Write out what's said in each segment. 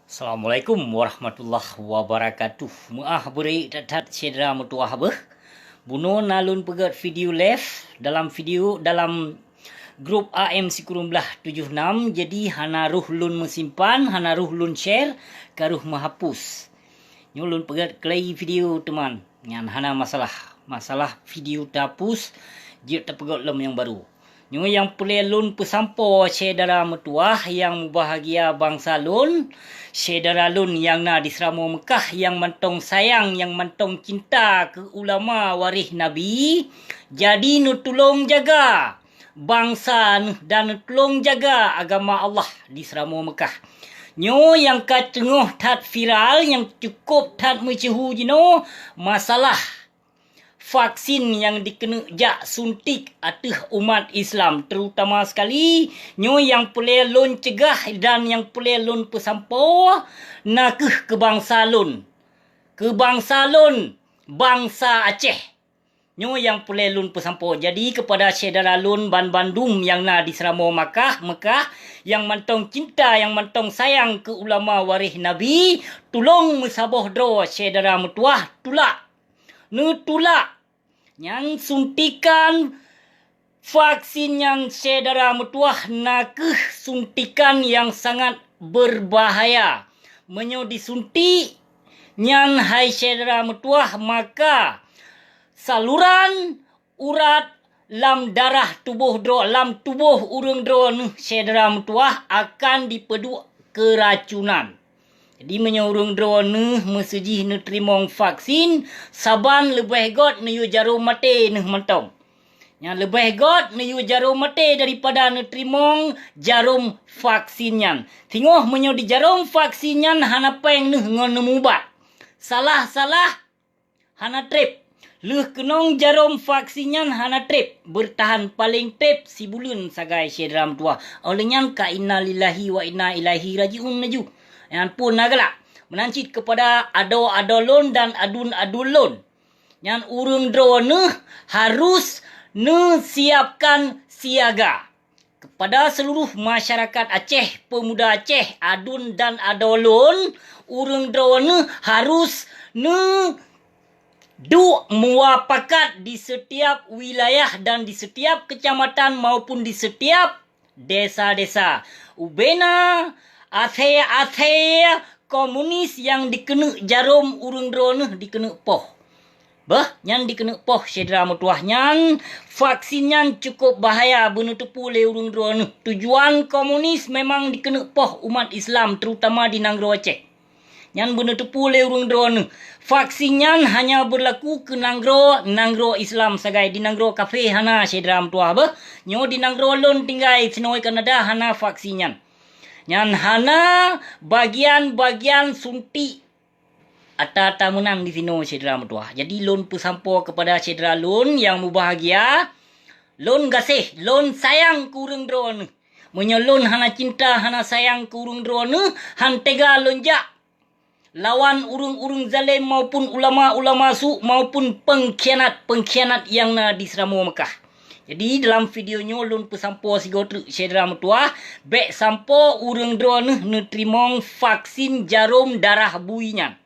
Assalamualaikum warahmatullahi wabarakatuh. Maaf beri datat cedera mutuah beh. Buno nalun pegat video live dalam grup AM Sikurum belah 76. Jadi hana ruh lun mesimpan, hana ruh lun share, karuh menghapus. Nyulun pegat kelai video teman. Yang hana masalah video tapus, dia terpegat lem yang baru. Nyo yang pelelun pesampo saudara metuah yang bahagia bangsa lun, saudara lun yang na di Seramo Mekah yang mentong sayang, yang mentong cinta ke ulama warih Nabi. Jadi nu tolong jaga bangsa dan nu tolong jaga agama Allah di Seramo Mekah. Nyo yang kacengoh tat viral, yang cukup tat mencehu jino masalah vaksin yang dikena jak suntik atau umat Islam, terutama sekali nyo yang pelelun cegah dan yang pelelun pesampo nakeh kebangsa lun bangsa Aceh, nyo yang pelelun pesampo. Jadi kepada saudara lun Bandung yang na di Seramo Mekah yang mantong cinta, yang mantong sayang ke ulama warih Nabi, tolong mesaboh dro saudara metuah tulak yang suntikan vaksin yang saudara metuah nakeh suntikan yang sangat berbahaya. Menyo disuntik nyan hai saudara metuah, maka saluran urat lam darah tubuh dro, lam tubuh urang dro saudara metuah akan dipedu keracunan. Jadi menyorong drone mesejih ne terimong vaksin saban lebih got ne yu jarum mate ne mentong. Yang lebih got ne yu jarum mate daripada ne terimong jarum vaksinnya. Tengok menyo di jarum vaksinnya hana peng ne ngon mubat. Salah hana trip. Leh kenong jarum vaksinnya hana trip. Bertahan paling trip si bulan sagai syedram tua. Olehnya ka inna lillahi wa inna ilaihi rajiun naju. Yang pun nagalak menancit kepada ado-adolon dan adun-adulon. Yang urung drone harus siapkan siaga. Kepada seluruh masyarakat Aceh, pemuda Aceh, adun dan adolon, urung drone harus muafakat di setiap wilayah dan di setiap kecamatan maupun di setiap desa-desa. Ubena Athe komunis yang dikena jarum urung drone dikena poh. Yang dikena poh saudara metuah nyan vaksinnya cukup bahaya benutupu le urung drone. Tujuan komunis memang dikena poh umat Islam terutama di Nanggro Aceh. Yang benutupu le urung drone. Vaksinnya hanya berlaku ke Nanggro Islam sagai di Nanggro kafe hana saudara metuah nyo di Nanggro lon tinggai Senoi Kanada hana vaksinnya. Yang hana bagian-bagian suntik atau menang di sini saudara metuah. Jadi lon pesampo kepada saudara lon yang berbahagia, lon gasih, lon sayang kurung drone. Menyelon hana cinta, hana sayang kurung drone, han tega lonjak lawan urung-urung zalim maupun ulama-ulama su maupun pengkhianat yang na di Seramo Mekah. Jadi dalam videonya lun pesampo si gotruk saudara metuah bek sampo urang drone ne trimong vaksin jarum darah buinya.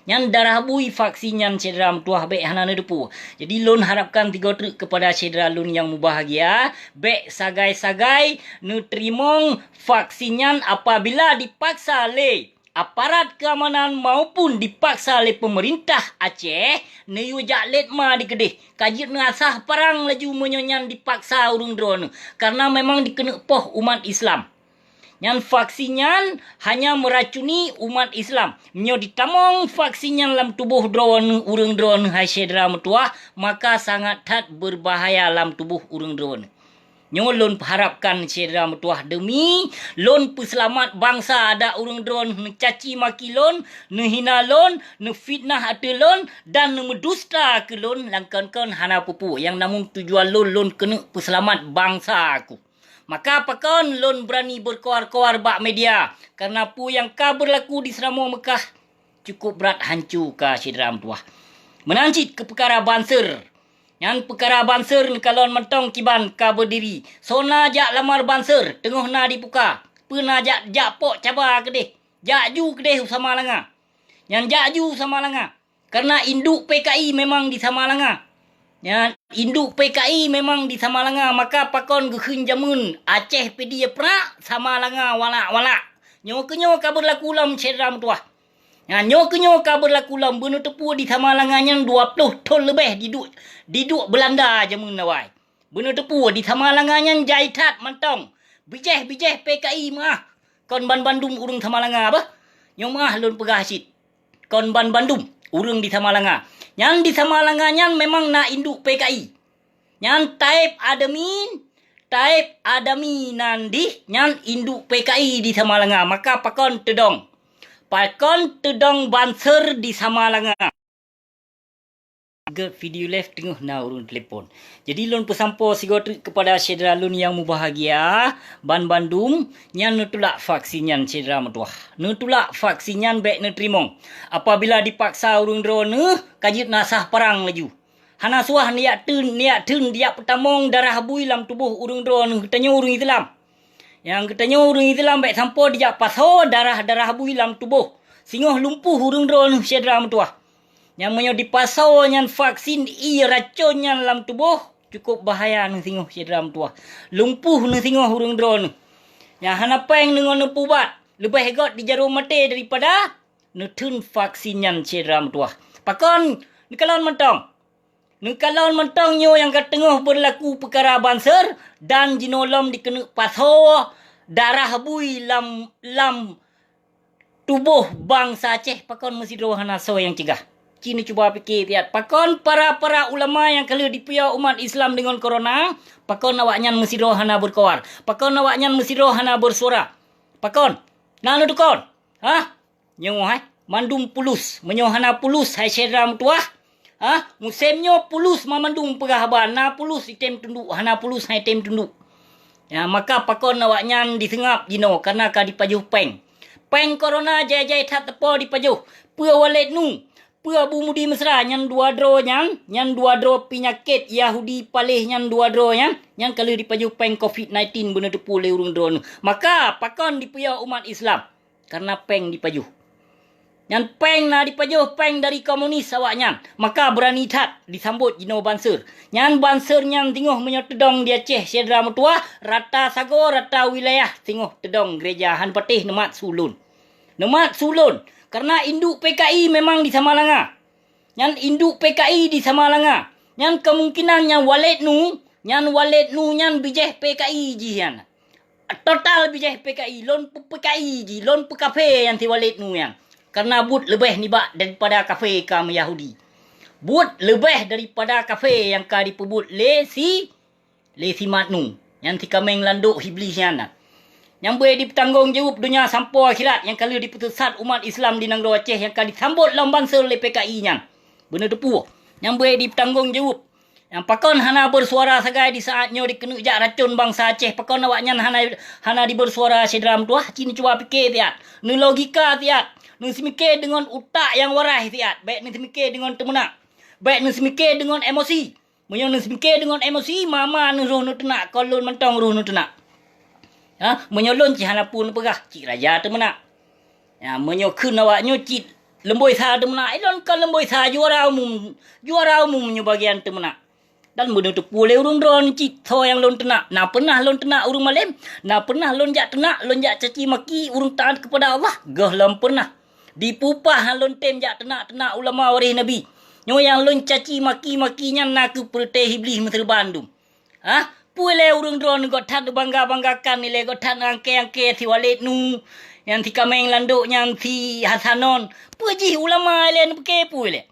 Yang darah bui vaksinnya saudara metuah bek hana ne depu. Jadi lun harapkan tiga truk kepada saudara lun yang bahagia bek sagai-sagai ne trimong vaksinnya apabila dipaksa le aparat keamanan maupun dipaksa oleh pemerintah Aceh ne yu jak letma di kedih kajit ngasah perang laju menyonyan dipaksa urung drone karena memang dikena poh umat Islam. Yang vaksinnya hanya meracuni umat Islam. Nyo ditamong vaksinnya dalam tubuh drone urung drone hai saudara metuah maka sangat tat berbahaya dalam tubuh urung drone. Nyo lon harapkan saudara metuah demi lon peselamat bangsa ada urang drone mencaci maki lon, hina lon, fitnah ate lon dan medusta ke lon langkan-kan hana pupu yang namun tujuan lon kena peselamat bangsa aku. Maka apakah lon berani berkoar-koar bak media karena pu yang ka berlaku di Seramo Mekah cukup berat hancur ka saudara metuah. Menancit ke perkara banser. Yang perkara banser ni kalau mentong kiban ka berdiri. Sona jak lamar banser, tengah na dibuka. Pernah jak pok cabar ke deh. Jaju kedeh sama langa. Yang jaju sama langa. Karena induk PKI memang di Samalanga. Ya, induk PKI memang di Samalanga. Maka pakon gekhun jamun Aceh pedia prak Samalanga wala-wala. Nyo ka berlaku lam cedram tuah. Ya, nyo ka berlaku lam bener tepu di Samalanga yang 20 ton lebih diduk Belanda jamun nawai. Bener tepu di Samalanga yang jaitat mantong. Bijeh PKI mah. Kon ban Bandung urung Samalanga apa? Nyo mah lun pegah hasit. Kon ban Bandung urung di Samalanga. Yang di Samalanga yang memang na induk PKI. Yang taib adami nandi yang induk PKI di Samalanga. Maka pakon tedong banser di Samalanga. Video live tengah na urun telefon. Jadi lon pesampo sigotrik kepada saudara lon yang mubahagia ban Bandung yang nutulak vaksin yang saudara metuah. Nutulak vaksin yang baik neterimong. Apabila dipaksa urun drone kajit nasah perang laju. Hana suah niat tun dia petamong darah bui lam tubuh urun drone katanya urung Islam. Yang katanya urung Islam baik sampo dia paso darah bui lam tubuh. Singoh lumpuh urun drone saudara metuah. Yang menyo dipasau nyan vaksin racun nyan dalam tubuh cukup bahaya nang singoh sedram tuah. Lumpuh nang singoh urung drone. Yang hanapeng dengan pubat lebih hegot di jarum mati daripada nutun vaksin nyan sedram tuah. Pakon nikalon mentong nyo yang katengah berlaku perkara banser dan jinolom dikena pasau darah bui lam tubuh bangsa Aceh. Pakon mesti rohana so yang cegah. Cina cuba fikir tiat. Pakon para ulama yang kalau dipia umat Islam dengan corona, pakon awaknya mesti rohana berkawar. Pakon awaknya mesti rohana bersuara. Pakon, nanu tukon. Nyo hai, mandum pulus, menyohana pulus hai sedram tuah. Musimnya pulus mamandum pegahaban, na pulus item tunduk, hana pulus hai item tunduk. Ya, maka pakon awaknya disengap jino karena ka dipajuh peng. Peng corona jaya tat tepo dipajuh. Pua walet nu. Pua bumudi mesra nyan dua dro penyakit Yahudi palih nyan dua dro nyan kalau dipaju peng COVID-19 bener depu le urung drone. Maka pakon dipaya umat Islam karena peng dipaju. Nyan peng na dipaju peng dari komunis awaknya. Maka berani tat disambut jino banser. Nyan banser nyan tingoh menyo tedong di Aceh sedra metua rata sago rata wilayah tingoh tedong gereja Han Patih Nemat Sulun. Karena induk PKI memang di Samalanga. Yang induk PKI di Samalanga. Yang kemungkinan yang walet nu yang bijeh PKI jian. Total bijeh PKI, lon PKI ji, lon kafe yang ti walet nu yang. Karena but lebih nibak daripada kafe kam Yahudi. But lebih daripada kafe yang ka dipebut lesi matnu. Yang ti kameng landuk hiblis yang. Yang boleh ditanggungjawab dunia sampai akhirat yang kalau diputusat umat Islam di Negeri Aceh yang kali disambut lamban oleh PKI nya. Benar depu. Yang boleh ditanggungjawab. Yang pakon hana bersuara sagai di saatnya dikena jak racun bangsa Aceh. Pakon awaknya hana di bersuara sedram tuah. Cina cuba fikir tiat. Nu logika tiat. Nu semikir dengan utak yang warai tiat. Baik nu semikir dengan temenak. Baik nu semikir dengan emosi. Menyo nu semikir dengan emosi mama nu roh nu tenak. Kalau mentong roh nu tenak. Menyolon cihana pun pegah cik raja tu mana. Ya, menyokun awaknya cik lemboi sa tu mana. Ilon kan lemboi sa juara umum menyo bagian tu mana. Dan benar tu pulih urung drone cik so yang lon tenak. Na pernah lon tenak urung malam. Na pernah lon jak tenak, lon jak caci maki urung taat kepada Allah. Gah lam pernah. Dipupah lon tem jak tenak ulama waris Nabi. Nyo yang lon caci maki-makinya nak perteh iblis Mesir Bandung. Pule urung drone got tat bangga-banggakan nilai got tat angke-angke si walet nu yang si kameng landuk yang si Hasanon. Puji ulama lain pakai pule.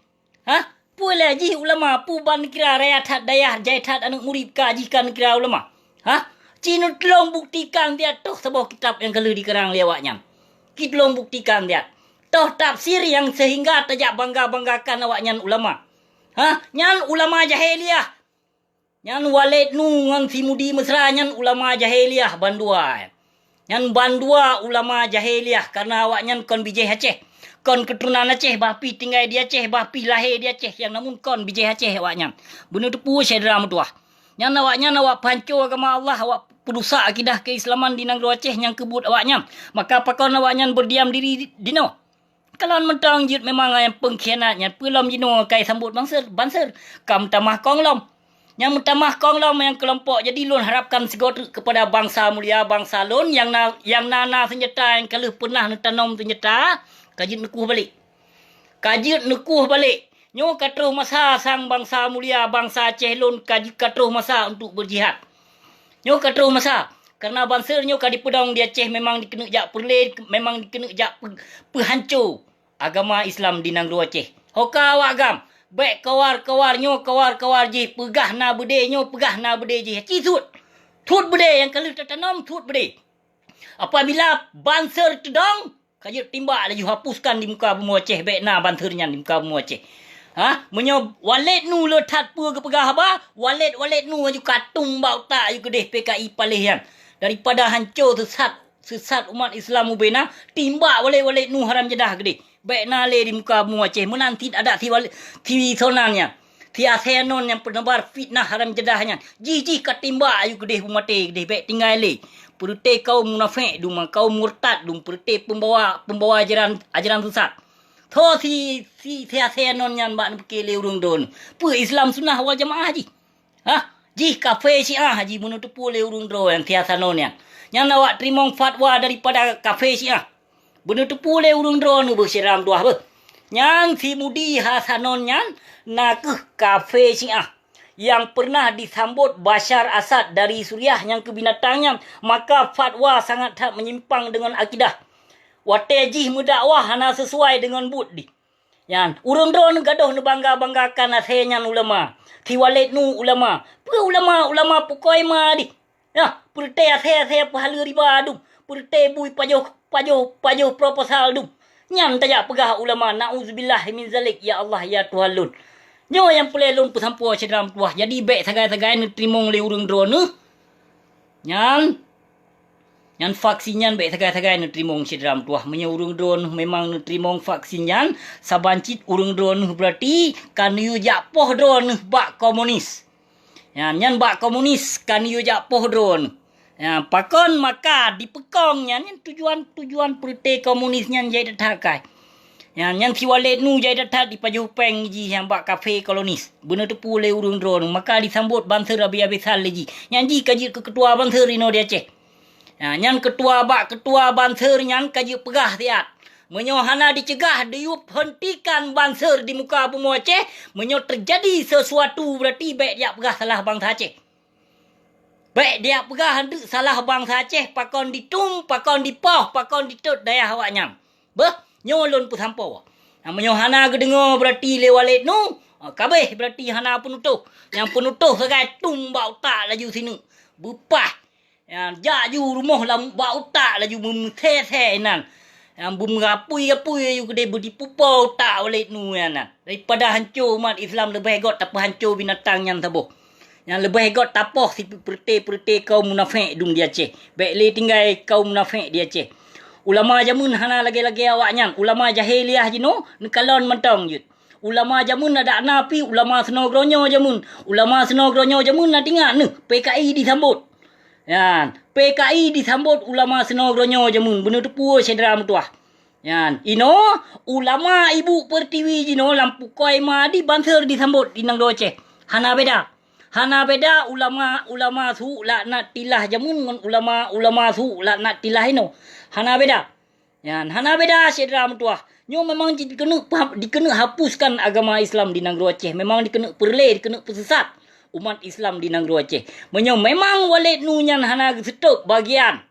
Pule ji ulama pu ban kira raya tat dayah jai tat anak murid kajikan kira ulama. Cina tolong buktikan dia toh sebuah kitab yang kalau dikerang lewatnya. Kita tolong buktikan dia. Toh tafsir yang sehingga tajak bangga-banggakan awaknya ulama. Nyan ulama jahiliyah. Yang walet nu ngan si mudi mesra nyan ulama jahiliyah bandua. Nyan bandua ulama jahiliyah karena awaknya kon bijih Aceh. Kon keturunan Aceh bapi tinggal di Aceh, bapi lahir di Aceh yang namun kon bijih Aceh awaknya. Benar tu pu sedram tuah. Nyan awaknya awak panco agama Allah, awak perusak akidah keislaman di negara Aceh yang kebut awaknya. Maka pakon awaknya berdiam diri dino. Kalau mentang jut memang yang pengkhianatnya, pelom jino kai sambut banser. Kam tamah konglom. Yang mentamah konglom yang kelompok jadi lun harapkan segot kepada bangsa mulia bangsa lun yang nana senjata yang kalau pernah tanam senjata, kajut nukuh balik. Nyo katruh masa sang bangsa mulia bangsa Aceh lun katruh masa untuk berjihad. Nyo katruh masa karena bangsa nyo kadi pedang di Aceh memang dikena jak perleh, memang dikena jak pehancur agama Islam di negara Aceh. Hoka awak agam, baik kawar nyo kawar je pegah na bede nyo pegah na bede je. Cisut. Tut bede yang kalau tertanam tut bede. Apabila banser tedang kajut timbak laju hapuskan di muka bumi Aceh baik na bansernya di muka bumi Aceh. Menyo walet nu lo tat pu ke pegah ba walet nu aju katung bau tak aju kedeh PKI palihan daripada hancur sesat umat Islam ubena timbak walet nu haram jedah kedeh baik na le di muka bumi Aceh menanti ada ti sonangnya ti asenon yang penebar fitnah haram jedahnya jiji katimbak aju kedeh umate kedeh baik tinggal le perute kaum munafik dum kaum murtad dum perute pembawa ajaran sesat. Tho si asenon yang bak kele urung don. Pu Islam sunnah wal jamaah ji. Ji kafe Syiah ji menutup le urung do yang tiasanon yang. Yang awak terima fatwa daripada kafe Syiah. Menutup le urung do nu bersiram tuah be. Yang si mudi hasanon yang nak kafe Syiah. Yang pernah disambut Bashar Assad dari Suriah yang kebinatangnya, maka fatwa sangat tak menyimpang dengan akidah. Watejih mendakwah hana sesuai dengan bud di. Yan, urang drone gadoh nu bangga-banggakan asenya ulama. Ti walet nu ulama. Pu ulama pukoi ma di. Ya, purte ase pahala riba dum. Purte bui pajoh proposal dum. Nyan tajak pegah ulama nauzubillah min zalik ya Allah ya Tuhan lun. Nyo yang pelelun pesampu sedram tuah. Jadi baik sagai-sagai nu trimong le urang drone nu. Yang vaksinnya baik sagai-sagai nu trimong sedram tuah. Menye urang drone memang nu trimong vaksinnya. Sabancit urang drone berarti kan yu jakpoh drone bak komunis. Yang bak komunis kan yu jakpoh drone. Ya, pakon maka dipekongnya tujuan perte komunisnya jadi takai. Yang si walet nu jadi datang di Pajuh Peng ji yang bak kafe kolonis. Benar tu pule urung drone maka disambut banser habis-habisan lagi. Yang ji kaji ke ketua banser ino di Aceh. Yang ketua banser yang kaji pegah tiat. Menyohana dicegah diup hentikan banser di muka bumi Aceh. Menyo terjadi sesuatu berarti baik dia pegah salah bangsa Aceh. Baik dia pegah hendak salah bangsa Aceh. Pakon ditung, pakon dipoh, pakon ditut daya awaknya. Nyolon pun sampau. Menyohana gedengar berarti lewalet nu. Kabeh berarti hana penutuh. Yang penutuh segai tumbau tak laju sini. Bupah. Yang jaju rumah lam bau tak laju memuteh nan. Yang bumrapui ayu gede berdipupau tak walet nu nan. Daripada hancur umat Islam lebih got tak hancur binatang yang tabuh. Yang lebih got tapoh si perte kaum munafik dum di Aceh. Baik le tinggal kaum munafik di Aceh. Ulama jamun hana lagi-lagi awaknya. Ulama jahiliah jino nekalon mentong jut. Ulama jamun ada napi, ulama senogronyo jamun. Ulama senogronyo jamun na tinggal ne PKI disambut. Yan, PKI disambut ulama senogronyo jamun. Benar tepu sedera metuah. Yan, ino ulama ibu pertiwi jino lampu koi madi banser disambut di nang Aceh. Hana beda ulama su laknat tilah jamun dengan ulama su laknat tilah ino. Hana beda. Yan, hana beda sedera metuah. Nyo memang dikena hapuskan agama Islam di negara Aceh. Memang dikena perleh, dikena pesesat umat Islam di negara Aceh. Menyo memang walet nu nyan hana setuk bagian.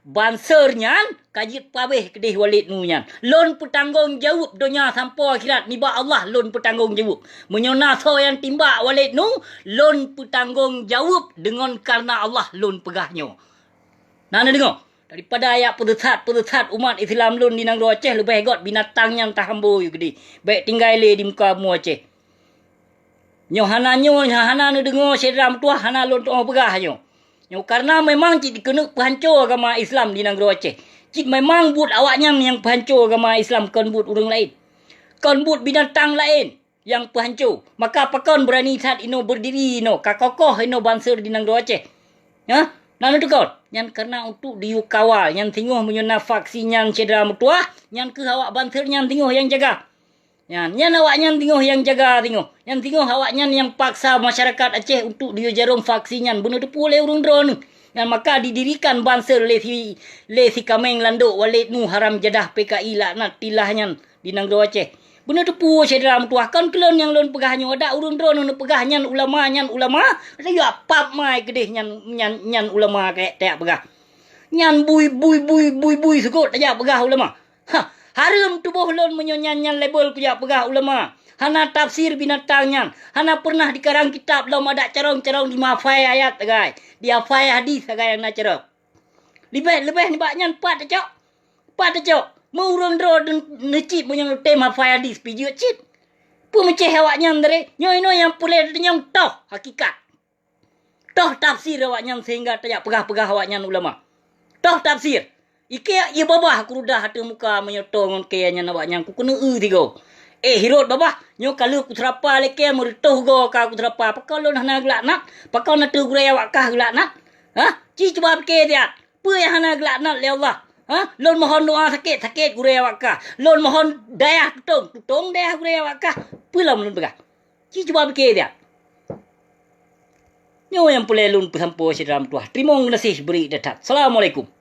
Bansernya kajit pabeh kedeh walet nu nyan. Lon petanggung jawab dunia sampai akhirat niba Allah lon petanggung jawab. Menyo naso yang timbak walet nu lon petanggung jawab dengan karena Allah lon pegahnyo. Nana dengar? Daripada ayat pedesat umat Islam lun di negara Aceh lebih got binatang yang tahambu yu gede. Baik tinggal le di muka bumi Aceh. Nyo hana nu dengar sedram tuah hana lun tu pegah nyo. Nyo karena memang cik dikena penghancur agama Islam di negara Aceh. Cik memang buat awaknya yang penghancur agama Islam kon buat orang lain. Kon buat binatang lain yang penghancur. Maka apa kon berani saat ino berdiri ino kakokoh ino banser di negara Aceh. Nana tu kau, yang karena untuk diu kawal, yang tengok menyuna vaksin yang cedera mutuah, yang ke awak banter yang tengok yang jaga. Yang awak yang tengok yang jaga tengok. Yang tengok awak yang paksa masyarakat Aceh untuk dia jarum vaksin yang benar tu boleh urung drone. Yang maka didirikan banser le si kameng landuk walid nu haram jadah PKI laknat tilahnya di Nanggro Aceh. Benar tu pu cedera mutuah kan kelon yang lon pegahnya ada urung drone nu pegahnya ulama saya pap mai kedeh nyan ulama kayak tak pegah. Nyan bui sekut aja pegah ulama. Harum tu boh lon menyanyan label kujak pegah ulama. Hana tafsir binatangnya. Hana pernah dikarang kitab lam ada carong-carong di mafai ayat agai. Dia fai hadis agai yang nak carong. Lebih ni baknyan pat cok. Pat cok. Murung dro necip punya tema fai hadis piju cip. Pu meceh awaknya ndare. Nyoy yang pulih yang toh hakikat. Toh tafsir awaknya sehingga tak pegah-pegah awaknya ulama. Toh tafsir. Ike ia babah kurudah hati muka menyotong kayaknya awaknya ku kena tigo. Hirot babah nyo kalau ku terapa leke muritoh go ka ku terapa pakau lo hana glaknat pakau na tu gure awak kah glaknat ci cuba ke dia pu yang hana glaknat le Allah lon mohon doa sakit gure awak kah lon mohon daya tutong daya gure awak kah pu lam lon begah ci cuba ke dia nyo yang pulih lun sampo sidram tuah terima kasih beri datang. Assalamualaikum.